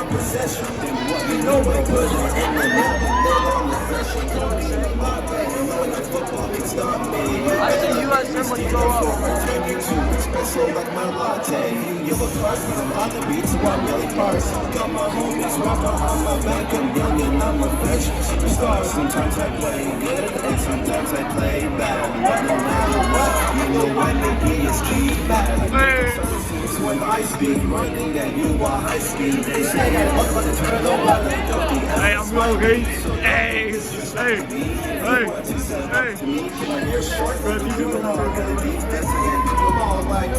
possession. Then what you know I put it in the net. Live on the session. Kylian Mbappé. When the football can stop me. I see you as somebody go up. Espresso like my latte. You look class when I'm on the beats, so I'm really parse. Got my homies rapper on my back. I'm young and I'm a fresh superstar. Sometimes I play good and sometimes I play bad. But no matter what, you know when the key is key back. When I speak, running at you are high speed. They say I look like a turtle, but they don't be. Hey, I'm real great. Hey, hey, hey, hey. You're short, but you don't gonna be messing ball like me.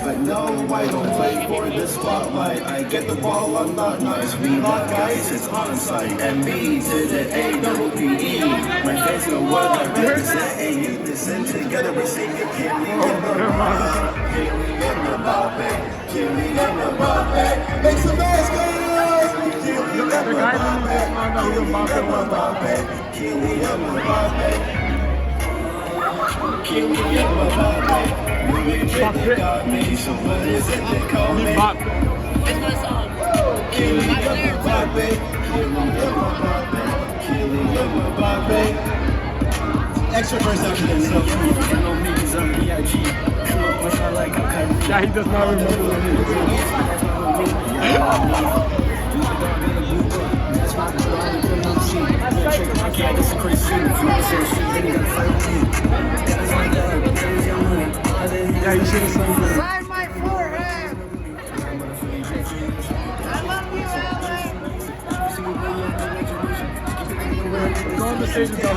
But no, I don't play for the spotlight. I get the ball, I'm not nice. We lot guys, it's on site. And B to the A-double-P-E. My fans know what I represent. And you listen together, we're singing Kylian Mbappé. Kylian Mbappé. Make some noise, guys! Kylian Mbappé. Kylian Mbappé. Kylian Mbappé. You got me, so what is it they call me? It's my song. Kylian Mbappé. Kylian Mbappé. Kylian Mbappé. Extra verse after this, so Yeah, he does not remember what it Yeah, you should have sung that. Sign my forehead. I love you, Alec. Go on the stage and go.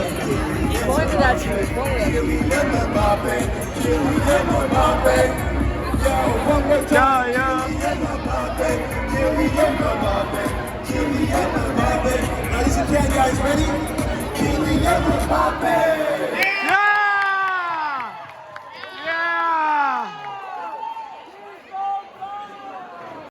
Pointed at you. Kylian Mbappé. Kylian Mbappé. Yo, one more time. Yeah. Kylian Mbappé. Kylian Mbappé. Kylian Mbappé. Ladies and gentlemen, guys, ready? Kylian Mbappé.